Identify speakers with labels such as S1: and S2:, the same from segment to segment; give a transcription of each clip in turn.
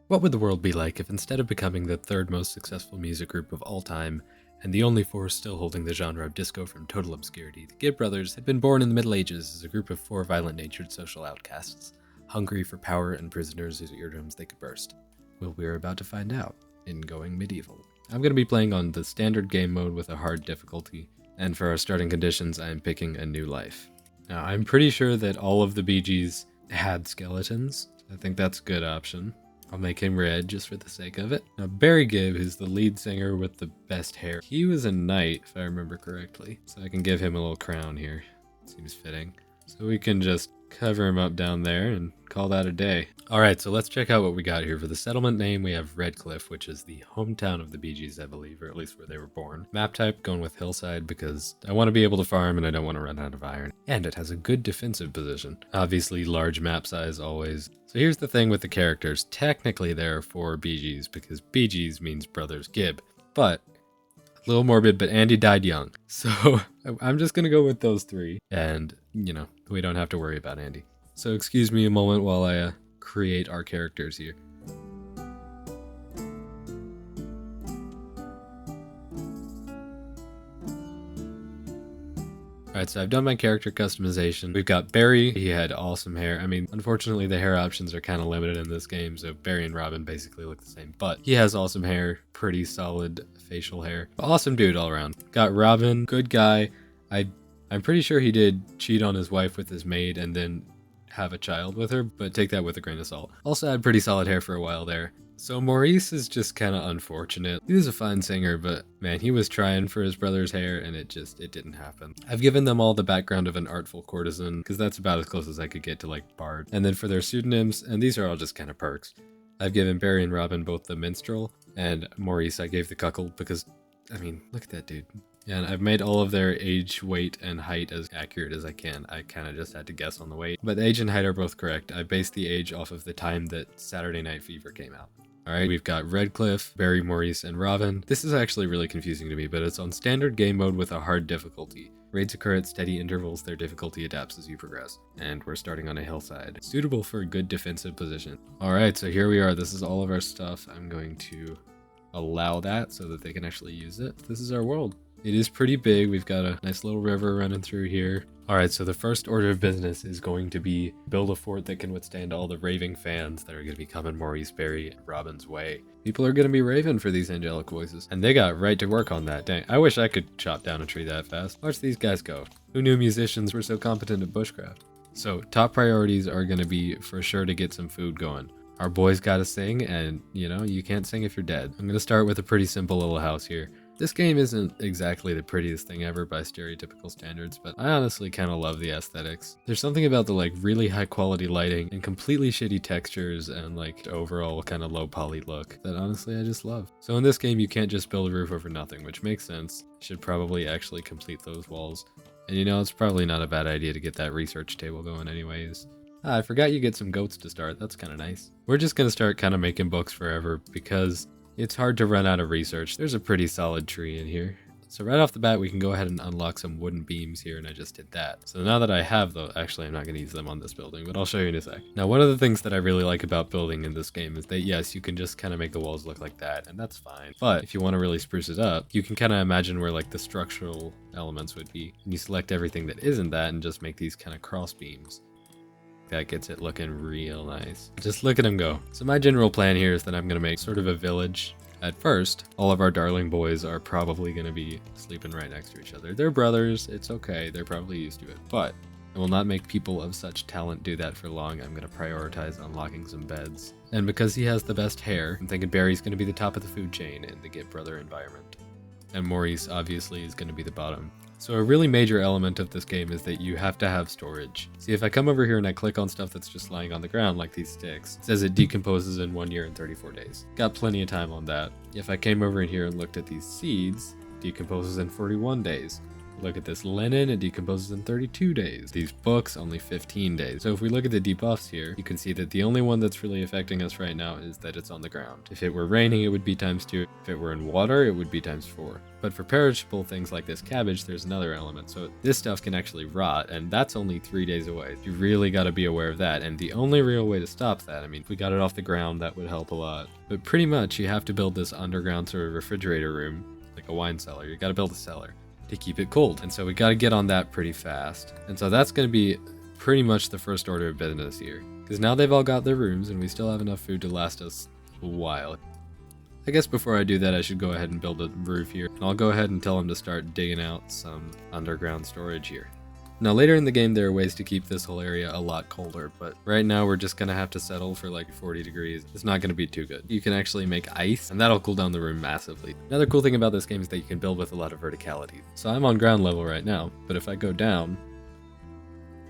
S1: What would the world be like if instead of becoming the third most successful music group of all time, and the only force still holding the genre of disco from total obscurity, the Gibb Brothers had been born in the Middle Ages as a group of four violent-natured social outcasts, hungry for power and prisoners whose eardrums they could burst? Well, we're about to find out in Going Medieval. I'm going to be playing on the standard game mode with a hard difficulty, and for our starting conditions, I am picking a new life. Now, I'm pretty sure that all of the Bee Gees had skeletons. I think that's a good option. I'll make him red just for the sake of it. Now, Barry Gibb, who's the lead singer with the best hair, he was a knight, if I remember correctly. So I can give him a little crown here. Seems fitting. So we can just cover him up down there and call that a day. Alright, so let's check out what we got here. For the settlement name, we have Redcliffe, which is the hometown of the Bee Gees, I believe, or at least where they were born. Map type, going with hillside because I want to be able to farm and I don't want to run out of iron. And it has a good defensive position. Obviously, large map size always. So here's the thing with the characters. Technically, there are four Bee Gees because Bee Gees means Brothers Gibb. But a little morbid, but Andy died young. So I'm just going to go with those three. And, you know, we don't have to worry about Andy. So excuse me a moment while I create our characters here. Alright, so I've done my character customization. We've got Barry, he had awesome hair. I mean, unfortunately the hair options are kind of limited in this game, so Barry and Robin basically look the same, but he has awesome hair, pretty solid facial hair. Awesome dude all around. Got Robin, good guy. I'm pretty sure he did cheat on his wife with his maid and then have a child with her, but take that with a grain of salt. Also had pretty solid hair for a while there. So Maurice is just kind of unfortunate. He was a fine singer, but man, he was trying for his brother's hair and it didn't happen. I've given them all the background of an artful courtesan because that's about as close as I could get to like Bard. And then for their pseudonyms, and these are all just kind of perks, I've given Barry and Robin both the minstrel, and Maurice I gave the cuckold because, I mean, look at that dude. And I've made all of their age, weight, and height as accurate as I can. I kind of just had to guess on the weight. But the age and height are both correct. I based the age off of the time that Saturday Night Fever came out. Alright, we've got Redcliffe, Barry, Maurice, and Robin. This is actually really confusing to me, but it's on standard game mode with a hard difficulty. Raids occur at steady intervals, their difficulty adapts as you progress. And we're starting on a hillside, suitable for a good defensive position. Alright, so here we are. This is all of our stuff. I'm going to allow that so that they can actually use it. This is our world. It is pretty big. We've got a nice little river running through here. All right, so the first order of business is going to be build a fort that can withstand all the raving fans that are going to be coming Maurice, Barry, and Robin's way. People are going to be raving for these angelic voices, and they got right to work on that. Dang, I wish I could chop down a tree that fast. Watch these guys go. Who knew musicians were so competent at bushcraft? So top priorities are going to be for sure to get some food going. Our boys got to sing, and you know, you can't sing if you're dead. I'm going to start with a pretty simple little house here. This game isn't exactly the prettiest thing ever by stereotypical standards, but I honestly kind of love the aesthetics. There's something about the like really high quality lighting and completely shitty textures and like overall kind of low poly look that honestly I just love. So in this game you can't just build a roof over nothing, which makes sense. Should probably actually complete those walls. And you know, it's probably not a bad idea to get that research table going anyways. I forgot you get some goats to start, that's kind of nice. We're just gonna start kind of making books forever because it's hard to run out of research. There's a pretty solid tree in here. So right off the bat, we can go ahead and unlock some wooden beams here, and I just did that. So now that I have those, actually I'm not going to use them on this building, but I'll show you in a sec. Now one of the things that I really like about building in this game is that yes, you can just kind of make the walls look like that, and that's fine. But if you want to really spruce it up, you can kind of imagine where like the structural elements would be. And you select everything that isn't that and just make these kind of cross beams. That gets it looking real nice. Just look at him go. So my general plan here is that I'm going to make sort of a village. At first, all of our darling boys are probably going to be sleeping right next to each other. They're brothers, it's okay, they're probably used to it. But I will not make people of such talent do that for long. I'm going to prioritize unlocking some beds. And because he has the best hair, I'm thinking Barry's going to be the top of the food chain in the Gibb Brother environment. And Maurice obviously is going to be the bottom. So a really major element of this game is that you have to have storage. See, if I come over here and I click on stuff that's just lying on the ground like these sticks, it says it decomposes in 1 year and 34 days. Got plenty of time on that. If I came over in here and looked at these seeds, it decomposes in 41 days. Look at this linen, it decomposes in 32 days. These books, only 15 days. So if we look at the debuffs here, you can see that the only one that's really affecting us right now is that it's on the ground. If it were raining, it would be ×2. If it were in water, it would be ×4. But for perishable things like this cabbage, there's another element. So this stuff can actually rot, and that's only 3 days away. You really got to be aware of that. And the only real way to stop that, I mean, if we got it off the ground, that would help a lot. But pretty much you have to build this underground sort of refrigerator room, like a wine cellar. You got to build a cellar to keep it cold. And so we got to get on that pretty fast. And so that's going to be pretty much the first order of business here. Because now they've all got their rooms and we still have enough food to last us a while. I guess before I do that, I should go ahead and build a roof here. And I'll go ahead and tell them to start digging out some underground storage here. Now later in the game there are ways to keep this whole area a lot colder, but right now we're just gonna have to settle for like 40 degrees. It's not gonna be too good. You can actually make ice and that'll cool down the room massively. Another cool thing about this game is that you can build with a lot of verticality. So I'm on ground level right now, but if I go down,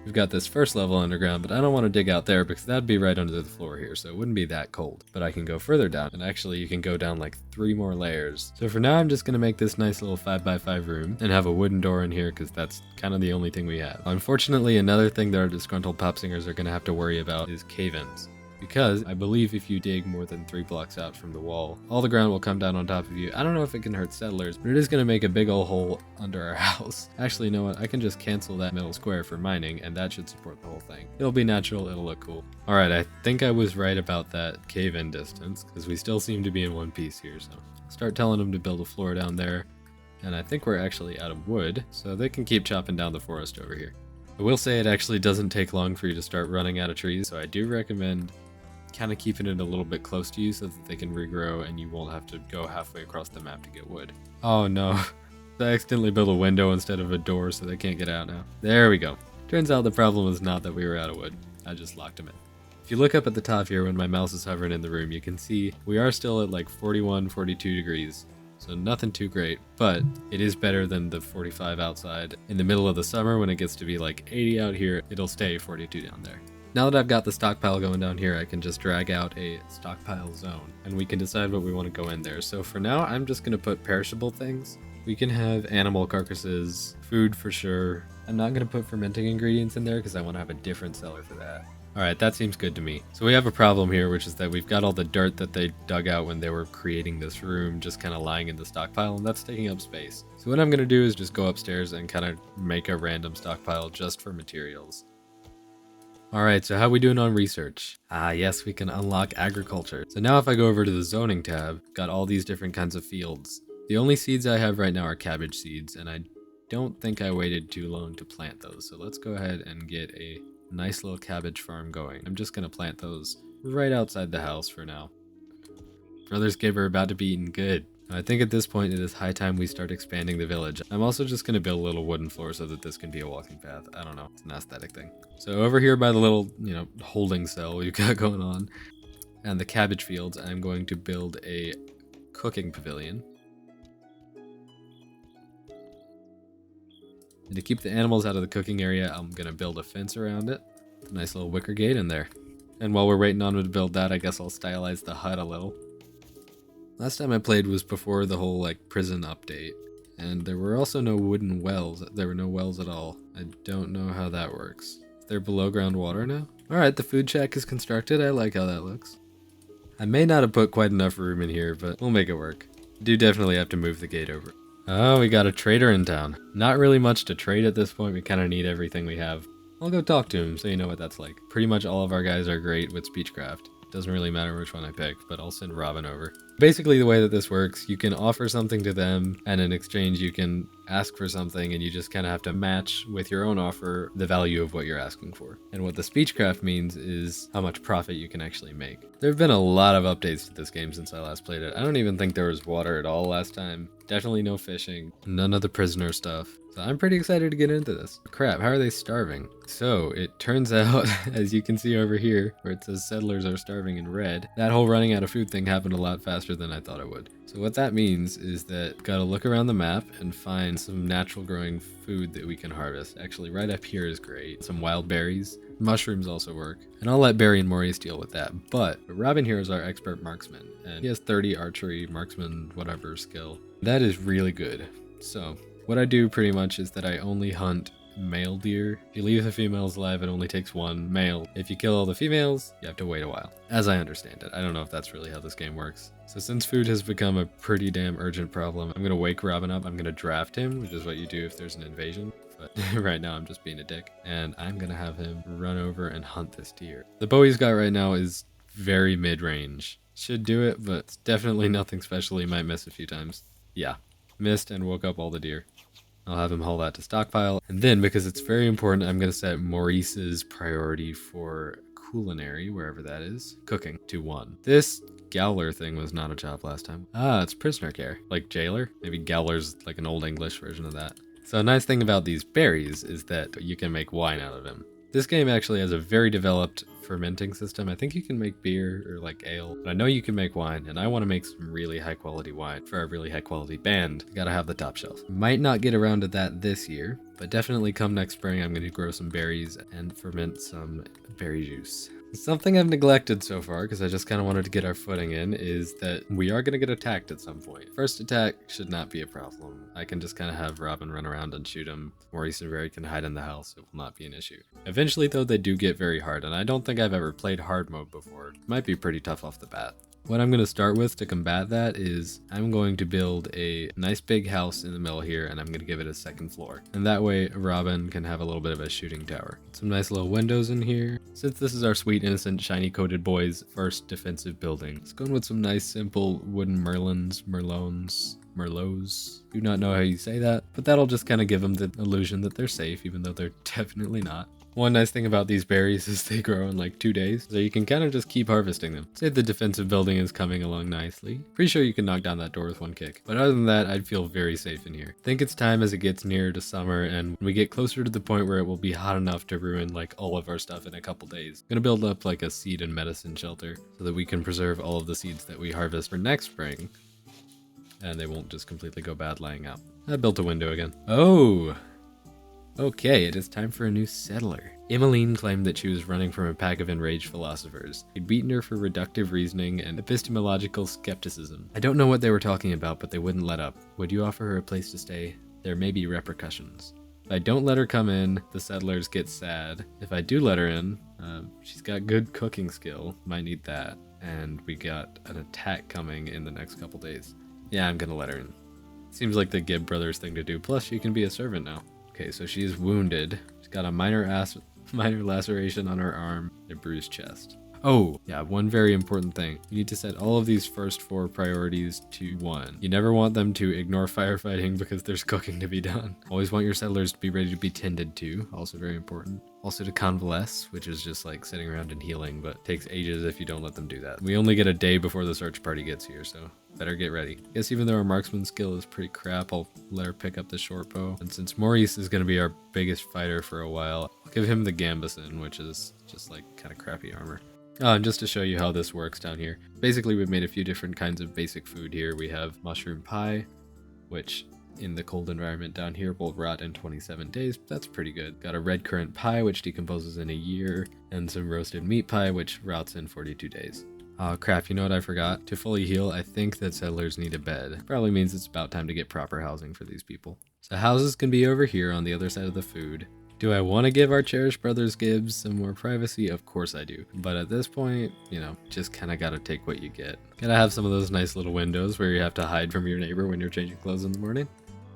S1: we've got this first level underground, but I don't want to dig out there because that'd be right under the floor here, so it wouldn't be that cold. But I can go further down, and actually you can go down like 3 more layers. So for now, I'm just going to make this nice little 5x5 room and have a wooden door in here because that's kind of the only thing we have. Unfortunately, another thing that our disgruntled pop singers are going to have to worry about is cave-ins. Because I believe if you dig more than 3 blocks out from the wall, all the ground will come down on top of you. I don't know if it can hurt settlers, but it is going to make a big old hole under our house. Actually, you know what? I can just cancel that middle square for mining, and that should support the whole thing. It'll be natural, it'll look cool. Alright, I think I was right about that cave-in distance, because we still seem to be in one piece here, so start telling them to build a floor down there. And I think we're actually out of wood, so they can keep chopping down the forest over here. I will say it actually doesn't take long for you to start running out of trees, so I do recommend kind of keeping it a little bit close to you so that they can regrow and you won't have to go halfway across the map to get wood. Oh no, I accidentally built a window instead of a door so they can't get out now. There we go. Turns out the problem was not that we were out of wood. I just locked them in. If you look up at the top here when my mouse is hovering in the room, you can see we are still at like 41, 42 degrees. So nothing too great, but it is better than the 45 outside. In the middle of the summer when it gets to be like 80 out here, it'll stay 42 down there. Now that I've got the stockpile going down here, I can just drag out a stockpile zone and we can decide what we want to go in there. So for now, I'm just going to put perishable things. We can have animal carcasses, food for sure. I'm not going to put fermenting ingredients in there because I want to have a different cellar for that. Alright, that seems good to me. So we have a problem here, which is that we've got all the dirt that they dug out when they were creating this room just kind of lying in the stockpile, and that's taking up space. So what I'm going to do is just go upstairs and kind of make a random stockpile just for materials. Alright, so how are we doing on research? Ah yes, we can unlock agriculture. So now if I go over to the zoning tab, got all these different kinds of fields. The only seeds I have right now are cabbage seeds, and I don't think I waited too long to plant those. So let's go ahead and get a nice little cabbage farm going. I'm just going to plant those right outside the house for now. Brother's Cave are about to be eaten good. I think at this point it is high time we start expanding the village. I'm also just going to build a little wooden floor so that this can be a walking path. I don't know, it's an aesthetic thing. So over here by the little, holding cell we've got going on and the cabbage fields, I'm going to build a cooking pavilion. And to keep the animals out of the cooking area, I'm going to build a fence around it. A nice little wicker gate in there. And while we're waiting on them to build that, I guess I'll stylize the hut a little. Last time I played was before the whole prison update, and there were also no wooden wells. There were no wells at all. I don't know how that works. They're below ground water now? Alright, the food shack is constructed. I like how that looks. I may not have put quite enough room in here, but we'll make it work. I do definitely have to move the gate over. Oh, we got a trader in town. Not really much to trade at this point. We kind of need everything we have. I'll go talk to him so you know what that's like. Pretty much all of our guys are great with speechcraft. Doesn't really matter which one I pick, but I'll send Robin over. Basically the way that this works, you can offer something to them, and in exchange you can ask for something, and you just kind of have to match with your own offer the value of what you're asking for. And what the speechcraft means is how much profit you can actually make. There have been a lot of updates to this game since I last played it. I don't even think there was water at all last time. Definitely no fishing. None of the prisoner stuff. So I'm pretty excited to get into this. Crap, how are they starving? So it turns out, as you can see over here, where it says settlers are starving in red, that whole running out of food thing happened a lot faster than I thought it would. So what that means is that gotta look around the map and find some natural growing food that we can harvest. Actually, right up here is great. Some wild berries. Mushrooms also work. And I'll let Barry and Maurice deal with that. But Robin here is our expert marksman, and he has 30 archery, marksman, whatever skill. That is really good. So What I do pretty much is that I only hunt male deer. If you leave the females alive, it only takes one male. If you kill all the females, you have to wait a while. As I understand it. I don't know if that's really how this game works. So since food has become a pretty damn urgent problem, I'm gonna wake Robin up. I'm gonna draft him, which is what you do if there's an invasion. But right now I'm just being a dick. And I'm gonna have him run over and hunt this deer. The bow he's got right now is very mid-range. Should do it, but it's definitely nothing special. He might miss a few times. Yeah, missed and woke up all the deer. I'll have him haul that to stockpile. And then, because it's very important, I'm going to set Maurice's priority for culinary, wherever that is, cooking, to 1. This Gowler thing was not a job last time. Ah, it's prisoner care. Like jailer? Maybe Gowler's like an old English version of that. So a nice thing about these berries is that you can make wine out of them. This game actually has a very developed fermenting system. I think you can make beer or like ale, but I know you can make wine, and I want to make some really high quality wine for a really high quality band. You gotta have the top shelf. Might not get around to that this year, but definitely come next spring, I'm gonna grow some berries and ferment some berry juice. Something I've neglected so far, because I just kind of wanted to get our footing in, is that we are going to get attacked at some point. First attack should not be a problem. I can just kind of have Robin run around and shoot him. Maurice and Barry can hide in the house. It will not be an issue. Eventually, though, they do get very hard, and I don't think I've ever played hard mode before. It might be pretty tough off the bat. What I'm going to start with to combat that is I'm going to build a nice big house in the middle here, and I'm going to give it a 2nd floor. And that way Robin can have a little bit of a shooting tower. Some nice little windows in here. Since this is our sweet, innocent, shiny coated boy's first defensive building, let's go in with some nice simple wooden merlots. Do not know how you say that, but that'll just kind of give them the illusion that they're safe, even though they're definitely not. One nice thing about these berries is they grow in like 2 days, so you can kind of just keep harvesting them. Say the defensive building is coming along nicely. Pretty sure you can knock down that door with 1 kick. But other than that, I'd feel very safe in here. I think it's time as it gets nearer to summer and we get closer to the point where it will be hot enough to ruin like all of our stuff in a couple days. I'm gonna build up like a seed and medicine shelter so that we can preserve all of the seeds that we harvest for next spring. And they won't just completely go bad lying out. I built a window again. Oh! Okay, it is time for a new settler. Emmeline claimed that she was running from a pack of enraged philosophers. He'd beaten her for reductive reasoning and epistemological skepticism. I don't know what they were talking about, but they wouldn't let up. Would you offer her a place to stay? There may be repercussions. If I don't let her come in, the settlers get sad. If I do let her in, she's got good cooking skill. Might need that. And we got an attack coming in the next couple days. Yeah, I'm gonna let her in. Seems like the Gibb brothers thing to do. Plus, she can be a servant now. Okay, so she's wounded. She's got a minor laceration on her arm, a bruised chest. Oh, yeah, one very important thing. You need to set all of these first 4 priorities to 1. You never want them to ignore firefighting because there's cooking to be done. Always want your settlers to be ready to be tended to, also very important. Also to convalesce, which is just like sitting around and healing, but takes ages if you don't let them do that. We only get a day before the search party gets here, so better get ready. Guess even though our marksman skill is pretty crap, I'll let her pick up the short bow. And since Maurice is going to be our biggest fighter for a while, I'll give him the gambeson, which is just like kind of crappy armor. And just to show you how this works down here, basically we've made a few different kinds of basic food here. We have mushroom pie, which in the cold environment down here will rot in 27 days. That's pretty good. Got a red currant pie, which decomposes in a year, and some roasted meat pie, which rots in 42 days. Oh crap, you know what I forgot? To fully heal, I think that settlers need a bed. Probably means it's about time to get proper housing for these people. So houses can be over here on the other side of the food. Do I want to give our cherished brothers Gibbs some more privacy? Of course I do. But at this point, you know, just kind of got to take what you get. Gotta have some of those nice little windows where you have to hide from your neighbor when you're changing clothes in the morning.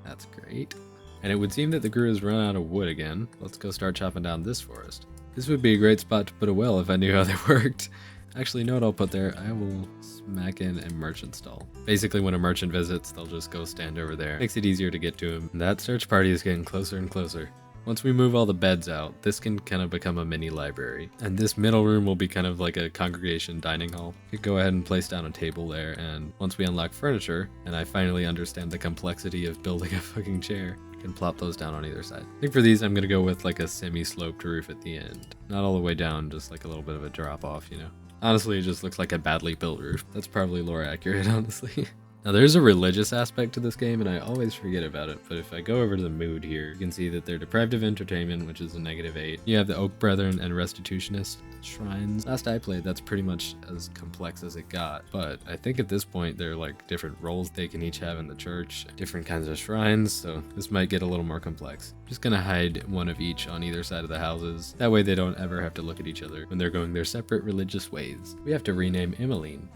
S1: That's great. And it would seem that the crew has run out of wood again. Let's go start chopping down this forest. This would be a great spot to put a well if I knew how they worked. Actually, you know what I'll put there? I will smack in a merchant stall. Basically, when a merchant visits, they'll just go stand over there. Makes it easier to get to him. And that search party is getting closer and closer. Once we move all the beds out, this can kind of become a mini library. And this middle room will be kind of like a congregation dining hall. You could go ahead and place down a table there, and once we unlock furniture, and I finally understand the complexity of building a fucking chair, I can plop those down on either side. I think for these, I'm gonna go with like a semi-sloped roof at the end. Not all the way down, just like a little bit of a drop off, you know? Honestly, it just looks like a badly built roof. That's probably lore accurate, honestly. Now there's a religious aspect to this game and I always forget about it, but if I go over to the mood here, you can see that they're deprived of entertainment, which is a -8. You have the Oak Brethren and Restitutionist shrines. Last I played, that's pretty much as complex as it got, but I think at this point they're like different roles they can each have in the church, different kinds of shrines, so this might get a little more complex. Just gonna hide one of each on either side of the houses, that way they don't ever have to look at each other when they're going their separate religious ways. We have to rename Emmeline,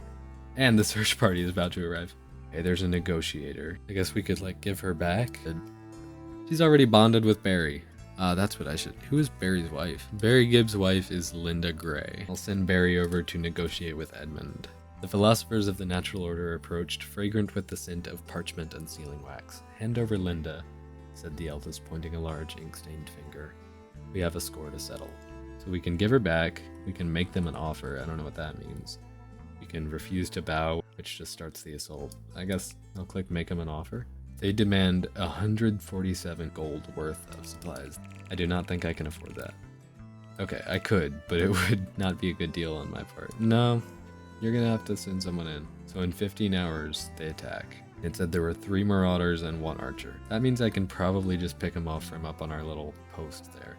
S1: and the search party is about to arrive. Okay, there's a negotiator. I guess we could like give her back. She's already bonded with Barry. That's what I should. Who is Barry's wife? Barry Gibbs' wife is Linda Gray. I'll send Barry over to negotiate with Edmund. The philosophers of the natural order approached, fragrant with the scent of parchment and sealing wax. Hand over Linda, said the eldest, pointing a large ink-stained finger. We have a score to settle. So we can give her back. We can make them an offer. I don't know what that means. We can refuse to bow, which just starts the assault. I guess I'll click make them an offer. They demand 147 gold worth of supplies. I do not think I can afford that. Okay, I could, but it would not be a good deal on my part. No, you're gonna have to send someone in. So in 15 hours, they attack. It said there were 3 marauders and 1 archer. That means I can probably just pick them off from up on our little post there.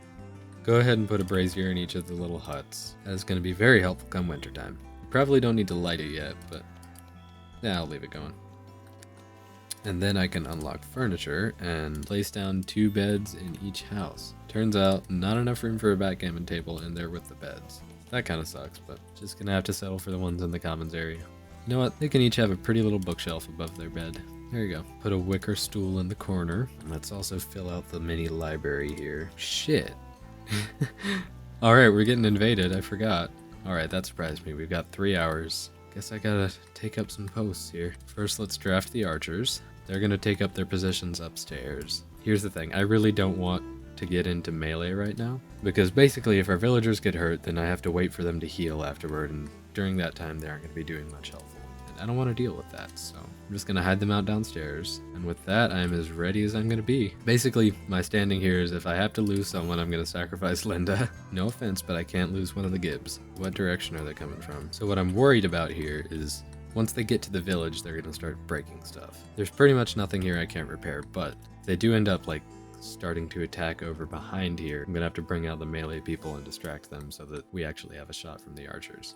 S1: Go ahead and put a brazier in each of the little huts. That is gonna be very helpful come wintertime. Probably don't need to light it yet, but yeah, I'll leave it going. And then I can unlock furniture and place down 2 beds in each house. Turns out, not enough room for a backgammon table in there with the beds. That kind of sucks, but just gonna have to settle for the ones in the commons area. You know what? They can each have a pretty little bookshelf above their bed. There you go. Put a wicker stool in the corner. Let's also fill out the mini library here. Shit. Alright, we're getting invaded. I forgot. Alright, that surprised me. We've got 3 hours. Guess I gotta take up some posts here. First, let's draft the archers. They're gonna take up their positions upstairs. Here's the thing. I really don't want to get into melee right now, because basically if our villagers get hurt, then I have to wait for them to heal afterward, and during that time they aren't going to be doing much helpful. And I don't want to deal with that, so I'm just going to hide them out downstairs, and with that I'm as ready as I'm going to be. Basically, my standing here is if I have to lose someone, I'm going to sacrifice Linda. No offense, but I can't lose one of the Gibbs. What direction are they coming from? So what I'm worried about here is once they get to the village, they're going to start breaking stuff. There's pretty much nothing here I can't repair, but if they do end up like starting to attack over behind here, I'm gonna have to bring out the melee people and distract them so that we actually have a shot from the archers.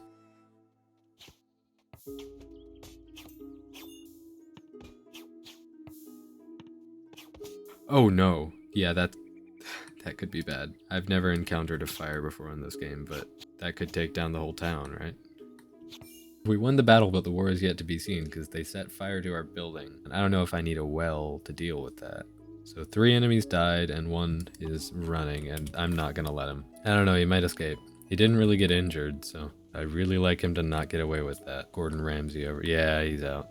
S1: Oh no. Yeah, that could be bad. I've never encountered a fire before in this game, but that could take down the whole town, right? We won the battle, but the war is yet to be seen because they set fire to our building. And I don't know if I need a well to deal with that. So 3 enemies died and 1 is running, and I'm not gonna let him. I don't know, he might escape. He didn't really get injured, so I really like him to not get away with that. Gordon Ramsay over. Yeah, he's out.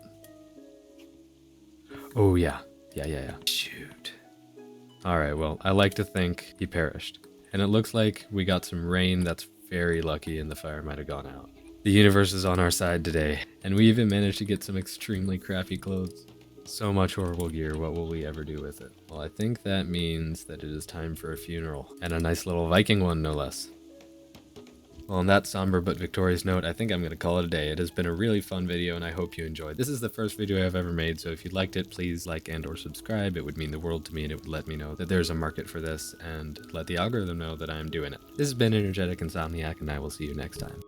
S1: Oh yeah. Yeah. Shoot. Alright, well, I like to think he perished. And it looks like we got some rain that's very lucky and the fire might have gone out. The universe is on our side today, and we even managed to get some extremely crappy clothes. So much horrible gear, what will we ever do with it? Well, I think that means that it is time for a funeral, and a nice little Viking one, no less. Well, on that somber but victorious note, I think I'm going to call it a day. It has been a really fun video, and I hope you enjoyed. This is the first video I've ever made, so if you liked it, please like and or subscribe. It would mean the world to me, and it would let me know that there's a market for this, and let the algorithm know that I'm doing it. This has been Energetic Insomniac, and I will see you next time.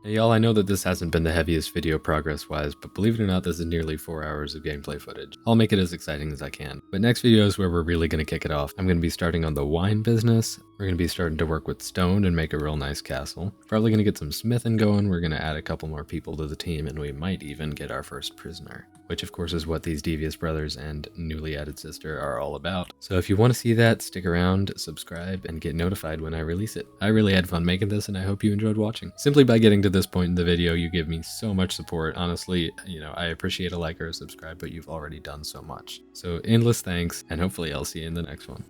S1: Hey y'all, I know that this hasn't been the heaviest video progress-wise, but believe it or not, this is nearly 4 hours of gameplay footage. I'll make it as exciting as I can. But next video is where we're really going to kick it off. I'm going to be starting on the wine business. We're going to be starting to work with stone and make a real nice castle. Probably going to get some smithing going. We're going to add a couple more people to the team, and we might even get our first prisoner. Which of course is what these devious brothers and newly added sister are all about. So if you want to see that, stick around, subscribe, and get notified when I release it. I really had fun making this, and I hope you enjoyed watching. Simply by getting to this point in the video, you give me so much support. Honestly, I appreciate a like or a subscribe, but you've already done so much. So endless thanks, and hopefully I'll see you in the next one.